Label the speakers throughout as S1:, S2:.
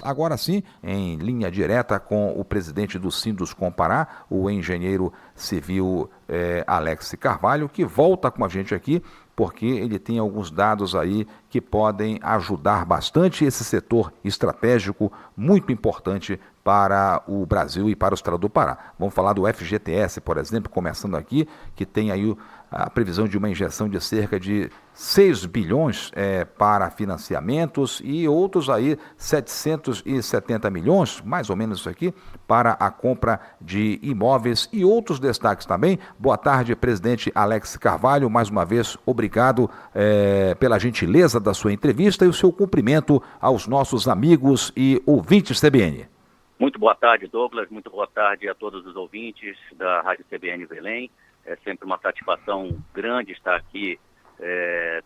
S1: agora sim, em linha direta com o presidente do Sinduscom-Pará, o engenheiro civil Alex Carvalho, que volta com a gente aqui, porque ele tem alguns dados aí que podem ajudar bastante esse setor estratégico muito importante para o Brasil e para o estado do Pará. Vamos falar do FGTS, por exemplo, começando aqui, que tem aí a previsão de uma injeção de cerca de 6 bilhões para financiamentos e outros aí 770 milhões, mais ou menos isso aqui, para a compra de imóveis e outros destaques também. Boa tarde, presidente Alex Carvalho, mais uma vez obrigado pela gentileza da sua entrevista e o seu cumprimento aos nossos amigos e ouvintes CBN.
S2: Muito boa tarde, Douglas. Muito boa tarde a todos os ouvintes da Rádio CBN Belém. É sempre uma satisfação grande estar aqui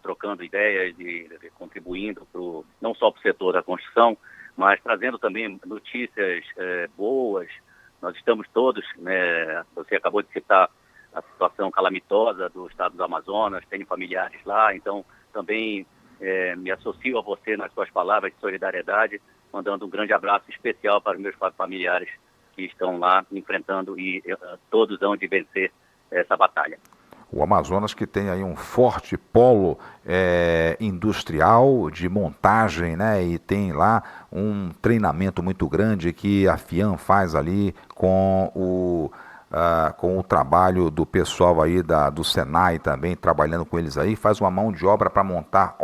S2: trocando ideias e contribuindo não só para o setor da construção, mas trazendo também notícias boas. Nós estamos todos, né, você acabou de citar a situação calamitosa do estado do Amazonas, tenho familiares lá, então também me associo a você nas suas palavras de solidariedade, mandando um grande abraço especial para os meus familiares que estão lá enfrentando e todos hão de vencer essa batalha.
S1: O Amazonas que tem aí um forte polo industrial de montagem, né? E tem lá um treinamento muito grande que a FIAM faz ali com o trabalho do pessoal aí do Senai também, trabalhando com eles aí, faz uma mão de obra para montar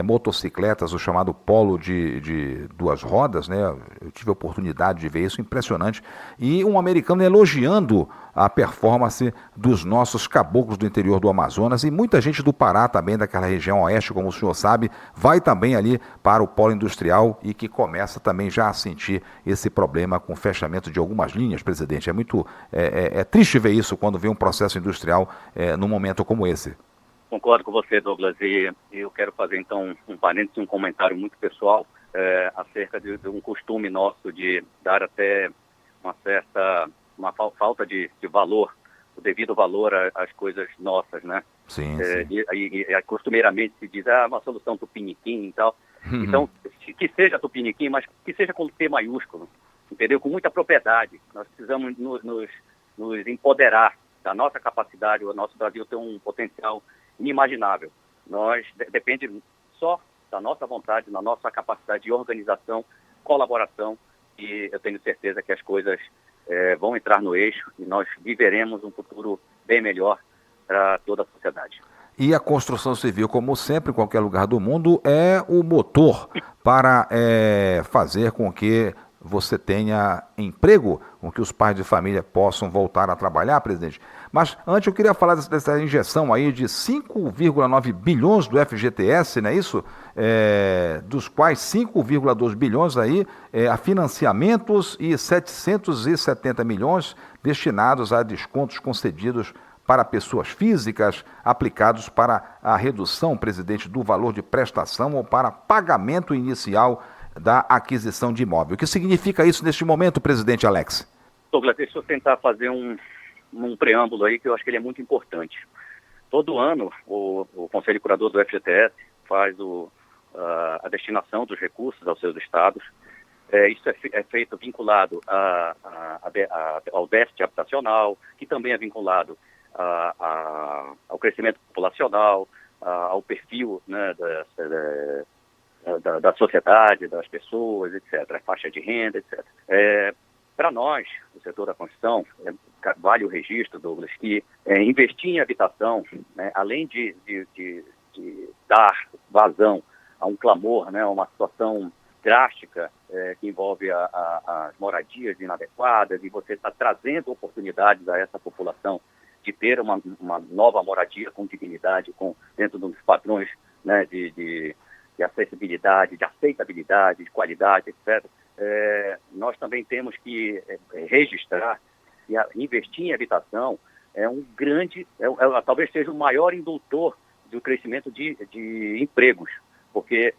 S1: motocicletas, o chamado polo de duas rodas, né? Eu tive a oportunidade de ver isso, impressionante. E um americano elogiando a performance dos nossos caboclos do interior do Amazonas e muita gente do Pará também, daquela região oeste, como o senhor sabe, vai também ali para o polo industrial e que começa também já a sentir esse problema com o fechamento de algumas linhas, presidente. É triste ver isso quando vê um processo industrial num momento como esse.
S2: Concordo com você, Douglas, e eu quero fazer então um parênteses, um comentário muito pessoal acerca de um costume nosso de dar até uma falta de valor, o devido valor às coisas nossas, né?
S1: Sim,
S2: E costumeiramente se diz, uma solução tupiniquim e tal. Então, que seja tupiniquim, mas que seja com T maiúsculo, entendeu? Com muita propriedade. Nós precisamos nos empoderar da nossa capacidade. O nosso Brasil tem um potencial inimaginável. Depende só da nossa vontade, da nossa capacidade de organização, colaboração, e eu tenho certeza que as coisas vão entrar no eixo e nós viveremos um futuro bem melhor para toda a sociedade.
S1: E a construção civil, como sempre, em qualquer lugar do mundo, é o motor para fazer com que você tenha emprego, com que os pais de família possam voltar a trabalhar, presidente. Mas antes eu queria falar dessa injeção aí de 5,9 bilhões do FGTS, não é isso? Dos quais 5,2 bilhões aí a financiamentos e 770 milhões destinados a descontos concedidos para pessoas físicas, aplicados para a redução, presidente, do valor de prestação ou para pagamento inicial da aquisição de imóvel. O que significa isso neste momento, presidente Alex?
S2: Douglas, deixa eu tentar fazer um preâmbulo aí que eu acho que ele é muito importante. Todo ano, o Conselho Curador do FGTS faz a destinação dos recursos aos seus estados. Isso é feito vinculado ao déficit habitacional, que também é vinculado ao crescimento populacional, ao perfil, né, da sociedade, das pessoas, etc., faixa de renda, etc. Para nós, o setor da construção, vale o registro, Douglas, que investir em habitação, né, além de dar vazão a um clamor, né, uma situação drástica que envolve as moradias inadequadas, e você está trazendo oportunidades a essa população de ter uma nova moradia com dignidade, dentro dos padrões, né, de acessibilidade, de aceitabilidade, de qualidade, etc. Nós também temos que registrar e investir em habitação talvez seja o maior indutor do crescimento de empregos, porque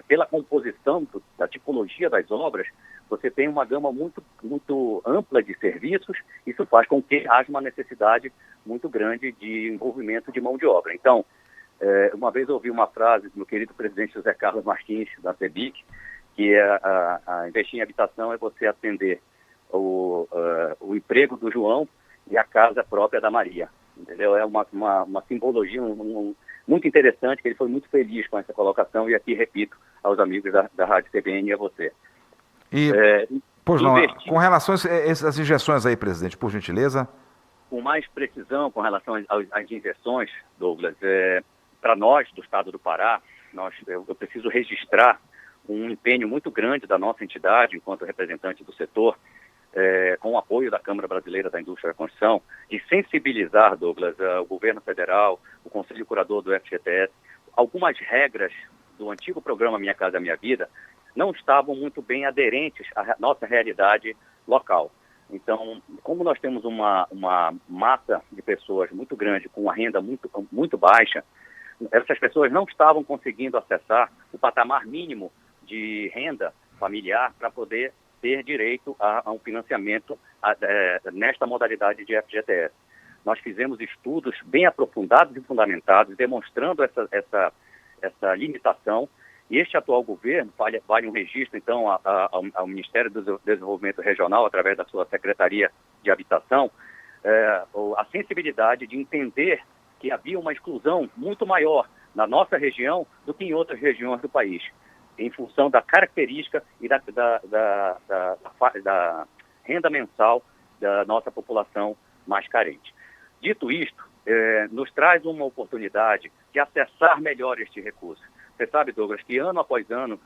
S2: pela composição da tipologia das obras, você tem uma gama muito, muito ampla de serviços. Isso faz com que haja uma necessidade muito grande de envolvimento de mão de obra. Então, uma vez eu ouvi uma frase do meu querido presidente José Carlos Martins, da CEBIC, que a investir em habitação é você atender o emprego do João e a casa própria da Maria, entendeu? É uma simbologia muito interessante, que ele foi muito feliz com essa colocação, e aqui repito aos amigos da Rádio CBN e a você.
S1: E, pois não, com relação a essas injeções aí, presidente, por gentileza.
S2: Com mais precisão com relação às injeções, Douglas, para nós do estado do Pará, eu preciso registrar um empenho muito grande da nossa entidade, enquanto representante do setor, com o apoio da Câmara Brasileira da Indústria da Construção, de sensibilizar, Douglas, o governo federal, o Conselho Curador do FGTS. Algumas regras do antigo programa Minha Casa Minha Vida não estavam muito bem aderentes à nossa realidade local. Então, como nós temos uma massa de pessoas muito grande, com uma renda muito baixa, essas pessoas não estavam conseguindo acessar o patamar mínimo de renda familiar para poder ter direito a um financiamento nesta modalidade de FGTS. Nós fizemos estudos bem aprofundados e fundamentados, demonstrando essa limitação, e este atual governo, vale um registro, então, ao Ministério do Desenvolvimento Regional, através da sua Secretaria de Habitação, a sensibilidade de entender que havia uma exclusão muito maior na nossa região do que em outras regiões do país, em função da característica e da renda mensal da nossa população mais carente. Dito isto, nos traz uma oportunidade de acessar melhor este recurso. Você sabe, Douglas, que ano após ano,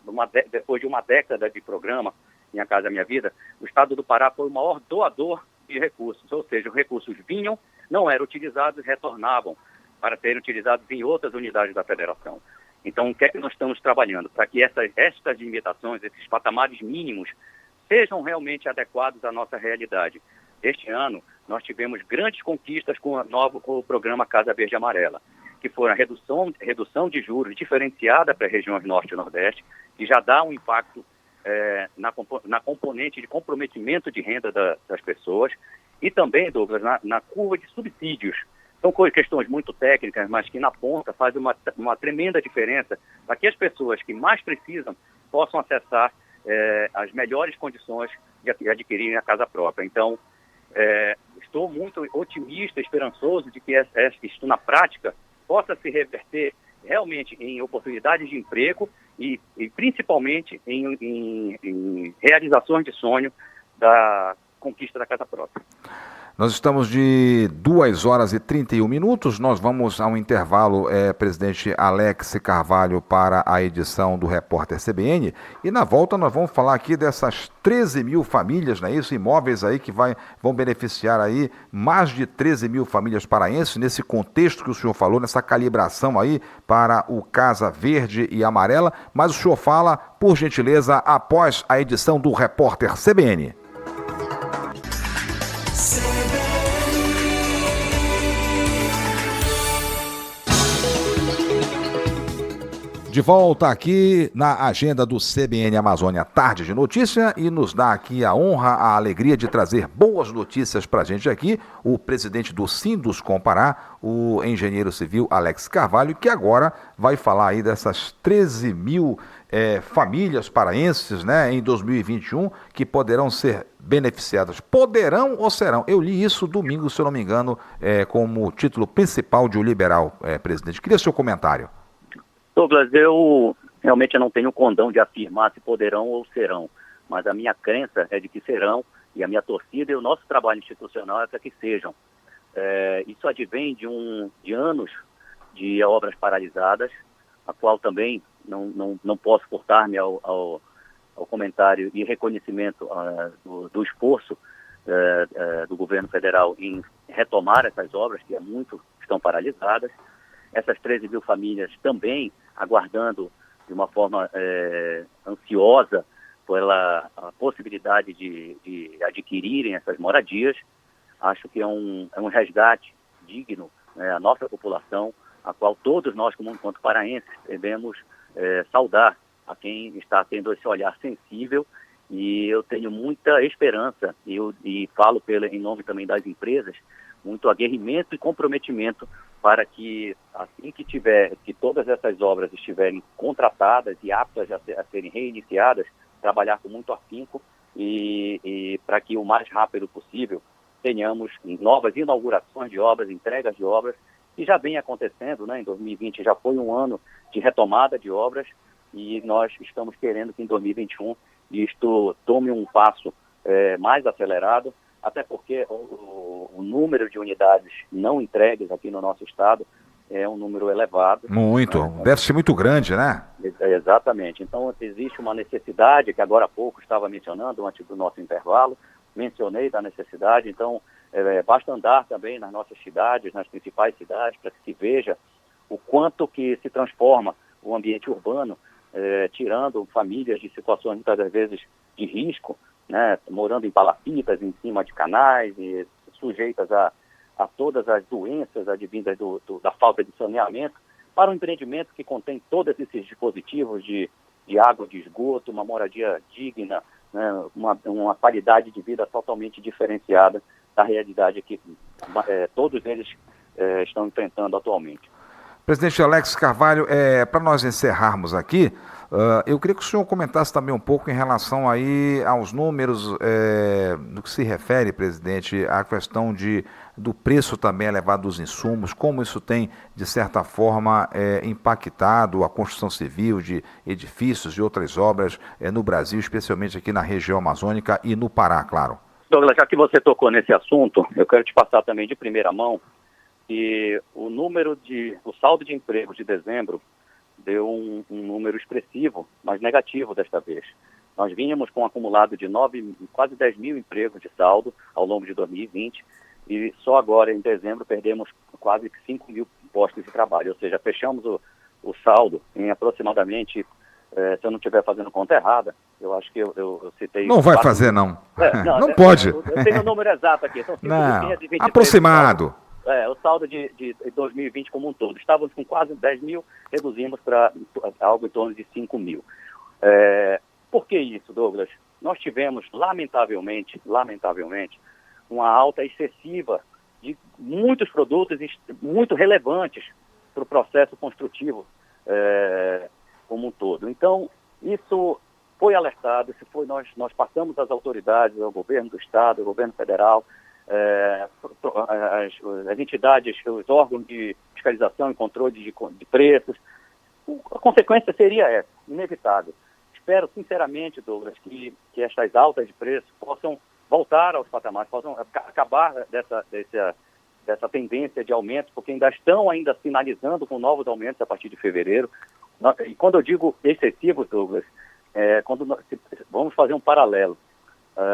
S2: depois de uma década de programa Minha Casa Minha Vida, o estado do Pará foi o maior doador de recursos, ou seja, os recursos vinham, não eram utilizados e retornavam para serem utilizados em outras unidades da federação. Então, o que é que nós estamos trabalhando? Para que estas limitações, esses patamares mínimos, sejam realmente adequados à nossa realidade. Este ano, nós tivemos grandes conquistas com o programa Casa Verde e Amarela, que foram a redução de juros diferenciada para as regiões Norte e Nordeste, que já dá um impacto na componente de comprometimento de renda das pessoas, e também, Douglas, na curva de subsídios. São questões muito técnicas, mas que na ponta fazem uma tremenda diferença para que as pessoas que mais precisam possam acessar as melhores condições de adquirirem a casa própria. Então, estou muito otimista, esperançoso de que isto na prática possa se reverter realmente em oportunidades de emprego e principalmente em realizações de sonho da conquista da casa própria.
S1: Nós estamos de 2 horas e 31 minutos, nós vamos a um intervalo, presidente Alex Carvalho, para a edição do Repórter CBN, e na volta nós vamos falar aqui dessas 13 mil famílias, não é isso? Imóveis aí que vão beneficiar aí mais de 13 mil famílias paraenses, nesse contexto que o senhor falou, nessa calibração aí para o Casa Verde e Amarela, mas o senhor fala, por gentileza, após a edição do Repórter CBN. De volta aqui na agenda do CBN Amazônia Tarde de Notícia, e nos dá aqui a honra, a alegria de trazer boas notícias para a gente aqui, o presidente do Sinduscom Pará, o engenheiro civil Alex Carvalho, que agora vai falar aí dessas 13 mil famílias paraenses, né, em 2021, que poderão ser beneficiadas. Poderão ou serão? Eu li isso domingo, se eu não me engano, como título principal de O Liberal, presidente. Queria seu comentário.
S2: Douglas, eu realmente não tenho condão de afirmar se poderão ou serão, mas a minha crença é de que serão, e a minha torcida e o nosso trabalho institucional é para que sejam. Isso advém de anos de obras paralisadas, a qual também não posso furtar-me ao comentário e reconhecimento do esforço do governo federal em retomar essas obras, que há muito estão paralisadas. Essas 13 mil famílias também aguardando de uma forma ansiosa pela possibilidade de adquirirem essas moradias. Acho que é um resgate digno, né, à nossa população, a qual todos nós, enquanto paraenses, devemos saudar a quem está tendo esse olhar sensível, e eu tenho muita esperança, e falo em nome também das empresas, muito aguerrimento e comprometimento para que, assim que todas essas obras estiverem contratadas e aptas a serem reiniciadas, trabalhar com muito afinco e para que o mais rápido possível tenhamos novas inaugurações de obras, entregas de obras, que já vem acontecendo, né? Em 2020 já foi um ano de retomada de obras e nós estamos querendo que em 2021 isto tome um passo mais acelerado, até porque o número de unidades não entregues aqui no nosso estado é um número elevado.
S1: Muito,
S2: Né?
S1: deve ser muito grande, né?
S2: Exatamente. Então, existe uma necessidade, que agora há pouco estava mencionando, antes do nosso intervalo, mencionei da necessidade, então, basta andar também nas nossas cidades, nas principais cidades, para que se veja o quanto que se transforma o ambiente urbano, tirando famílias de situações, muitas das vezes, de risco, né, morando em palafitas, em cima de canais, e sujeitas a todas as doenças advindas da falta de saneamento, para um empreendimento que contém todos esses dispositivos de água, de esgoto, uma moradia digna, né, uma qualidade de vida totalmente diferenciada da realidade que todos eles estão enfrentando atualmente.
S1: Presidente Alex Carvalho, para nós encerrarmos aqui, eu queria que o senhor comentasse também um pouco em relação aí aos números, no que se refere, presidente, à questão do preço também elevado dos insumos, como isso tem, de certa forma, impactado a construção civil de edifícios e outras obras no Brasil, especialmente aqui na região amazônica e no Pará, claro.
S2: Douglas, já que você tocou nesse assunto, eu quero te passar também de primeira mão que o saldo de empregos de dezembro deu um número expressivo, mas negativo desta vez. Nós vínhamos com um acumulado de quase 10 mil empregos de saldo ao longo de 2020 e só agora, em dezembro, perdemos quase 5 mil postos de trabalho, ou seja, fechamos o saldo em aproximadamente, se eu não estiver fazendo conta errada, eu acho que eu citei...
S1: Não vai fazer, não. Não pode.
S2: Eu tenho o número exato aqui, são 5.523.
S1: Aproximado.
S2: O saldo de 2020 como um todo. Estávamos com quase 10 mil, reduzimos para algo em torno de 5 mil. Por que isso, Douglas? Nós tivemos, lamentavelmente, uma alta excessiva de muitos produtos muito relevantes para o processo construtivo como um todo. Então, isso foi alertado, nós passamos às autoridades, ao governo do Estado, ao governo federal, as entidades, os órgãos de fiscalização e controle de preços. A consequência seria essa, inevitável. Espero sinceramente, Douglas, que estas altas de preço possam voltar aos patamares, possam acabar dessa tendência de aumento, porque ainda estão sinalizando com novos aumentos a partir de fevereiro. E quando eu digo excessivo, Douglas, vamos fazer um paralelo.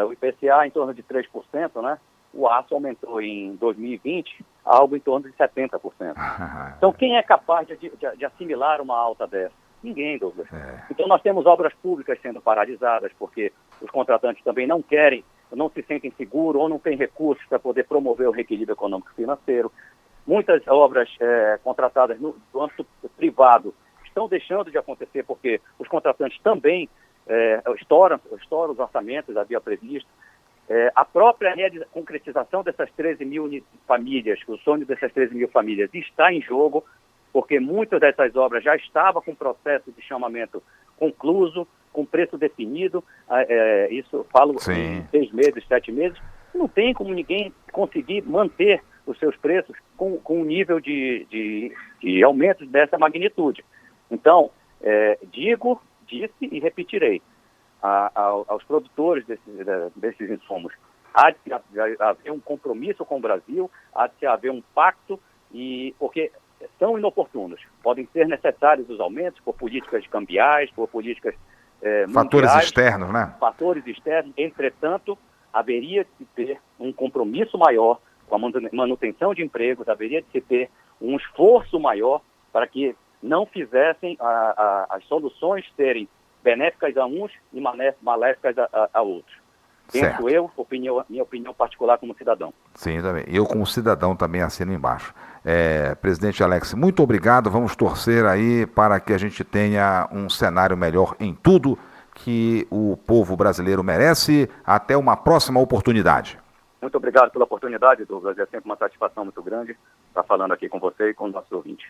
S2: O IPCA em torno de 3%, né? O aço aumentou em 2020 a algo em torno de 70%. Então, quem é capaz de assimilar uma alta dessa? Ninguém, Douglas. Então, nós temos obras públicas sendo paralisadas, porque os contratantes também não se sentem seguros ou não têm recursos para poder promover o reequilíbrio econômico e financeiro. Muitas obras contratadas no âmbito privado estão deixando de acontecer porque os contratantes também estouram os orçamentos, havia previsto. A própria concretização dessas 13 mil famílias, o sonho dessas 13 mil famílias está em jogo, porque muitas dessas obras já estavam com o processo de chamamento concluso, com preço definido, isso eu falo em 6 meses, 7 meses, não tem como ninguém conseguir manter os seus preços com um nível de aumentos dessa magnitude. Então, disse e repetirei, aos produtores desses insumos, há de haver um compromisso com o Brasil, há de haver um pacto, porque são inoportunos. Podem ser necessários os aumentos por políticas cambiais, por políticas
S1: fatores externos, né?
S2: Fatores externos. Entretanto, haveria de se ter um compromisso maior com a manutenção de empregos, haveria de se ter um esforço maior para que não fizessem as soluções serem benéficas a uns e maléficas a outros. Penso eu, minha opinião particular como cidadão.
S1: Sim, também. Eu como cidadão também assino embaixo. Presidente Alex, muito obrigado. Vamos torcer aí para que a gente tenha um cenário melhor em tudo que o povo brasileiro merece. Até uma próxima oportunidade.
S2: Muito obrigado pela oportunidade, Douglas. É sempre uma satisfação muito grande estar falando aqui com você e com os nossos ouvintes.